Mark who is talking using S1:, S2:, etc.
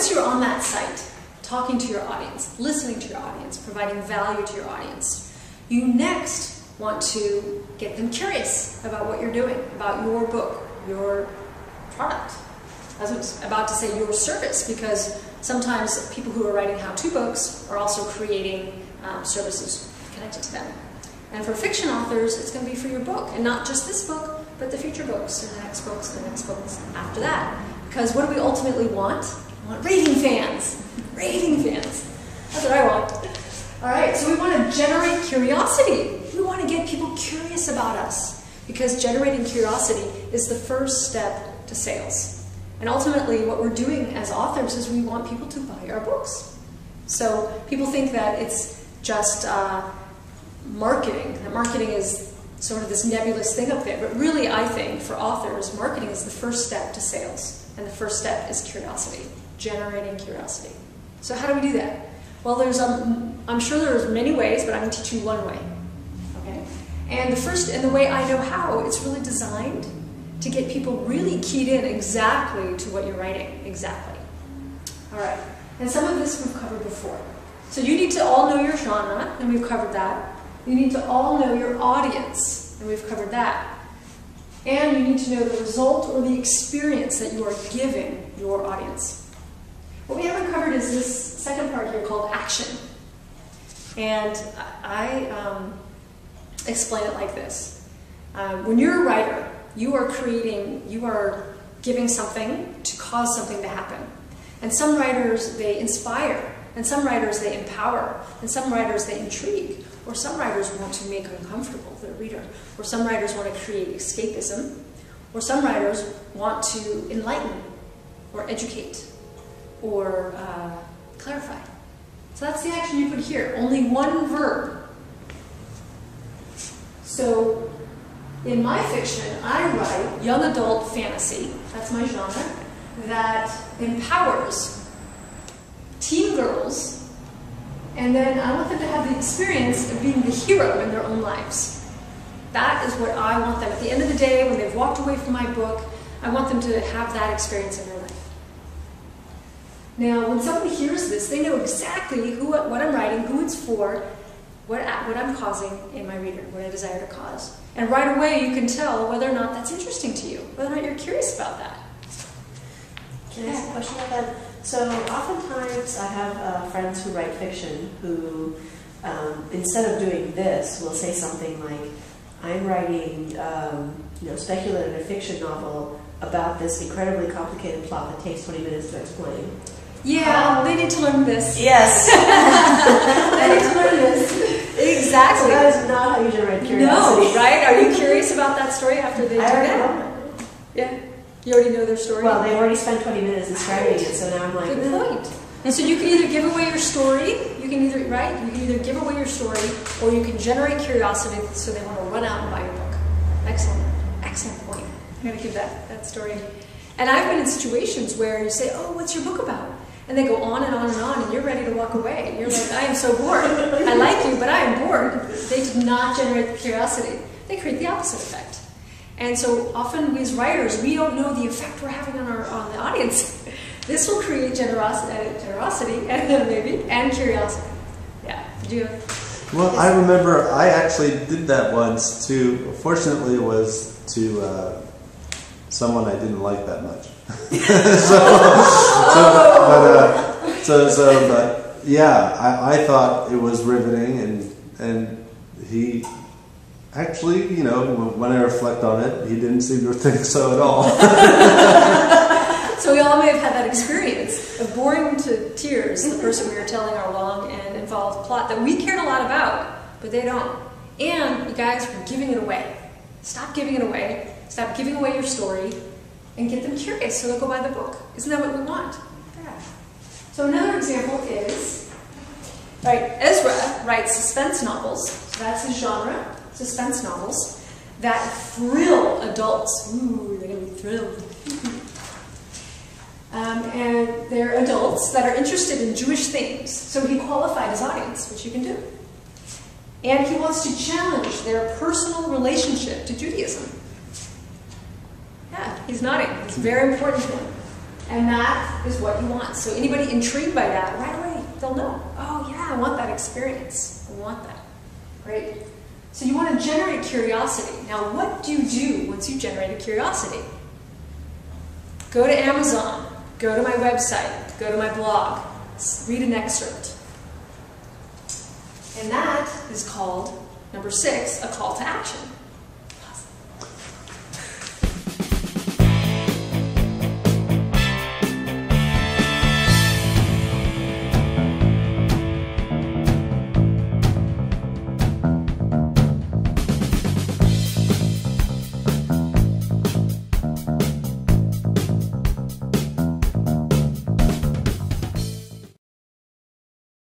S1: once you're on that site, talking to your audience, listening to your audience, providing value to your audience, you next want to get them curious about what you're doing, about your book, your product. I was about to say your service, because sometimes people who are writing how-to books are also creating services connected to them. And for fiction authors, it's going to be for your book, and not just this book, but the future books, and the next books, and the next books after that. Because what do we ultimately want? We want raving fans. Raving fans. That's what I want. All right, so we want to generate curiosity. We want to get people curious about us, because generating curiosity is the first step to sales. And ultimately, what we're doing as authors is we want people to buy our books. So people think that it's just marketing. That marketing is sort of this nebulous thing up there. But really, I think, for authors, marketing is the first step to sales. And the first step is curiosity, generating curiosity. So how do we do that? Well, I'm sure there's many ways, but I'm going to teach you one way. Okay? And the way I know how, it's really designed to get people really keyed in exactly to what you're writing. Exactly. All right. And some of this we've covered before. So you need to all know your genre, and we've covered that. You need to all know your audience, and we've covered that. And you need to know the result or the experience that you are giving your audience. What we haven't covered is this second part here called action. And I explain it like this. When you're a writer, you are giving something to cause something to happen. And some writers, they inspire. And some writers, they empower. And some writers, they intrigue. Or some writers want to make uncomfortable their reader. Or some writers want to create escapism. Or some writers want to enlighten or educate or clarify. So that's the action you put here. Only one verb. So in my fiction, I write young adult fantasy. That's my genre. That empowers teen girls. And then I want them to have the experience of being the hero in their own lives. That is what I want them. At the end of the day, when they've walked away from my book, I want them to have that experience in their life. Now, when somebody hears this, they know exactly what I'm writing, who it's for, what I'm causing in my reader, what I desire to cause. And right away, you can tell whether or not that's interesting to you, whether or not you're curious about that.
S2: Can I ask a question about that? So oftentimes I have friends who write fiction who, instead of doing this, will say something like, I'm writing speculative fiction novel about this incredibly complicated plot that takes 20 minutes to explain.
S1: Yeah, they need to learn this.
S2: Yes.
S1: They need to learn this. Exactly.
S2: So that is not how you generate curiosity.
S1: No, right? Are you curious about that story after they do that? Yeah. You already know their story?
S2: Well, they've already spent 20 minutes describing it, so now I'm like...
S1: Good point. And so you can either give away your story, you can either give away your story, or you can generate curiosity so they want to run out and buy your book. Excellent. Excellent point. I'm going to give that story. And I've been in situations where you say, oh, what's your book about? And they go on and on and on, and you're ready to walk away. You're like, I am so bored. I like you, but I am bored. They did not generate the curiosity. They create the opposite effect. And so often we as writers, we don't know the effect we're having on the audience. This will create generosity and curiosity. Yeah. Did you?
S3: Well, I remember I actually did that once too. Fortunately, it was to someone I didn't like that much. But yeah, I thought it was riveting, and he. Actually, when I reflect on it, he didn't seem to think so at all.
S1: So we all may have had that experience of boring to tears the person we were telling our long and involved plot that we cared a lot about, but they don't. And you guys were giving it away. Stop giving it away. Stop giving away your story, and get them curious so they'll go buy the book. Isn't that what we want? Yeah. So another example is, Ezra writes suspense novels. So that's his genre. Suspense novels that thrill adults. Ooh, they're going to be thrilled. And they're adults that are interested in Jewish themes. So he qualified his audience, which you can do. And he wants to challenge their personal relationship to Judaism. Yeah, he's nodding. It's very important to him. And that is what you want. So anybody intrigued by that, right away, they'll know, oh yeah, I want that experience. I want that. Great. So you want to generate curiosity. Now what do you do once you generate a curiosity? Go to Amazon, go to my website, go to my blog, read an excerpt. And that is called, number 6, a call to action.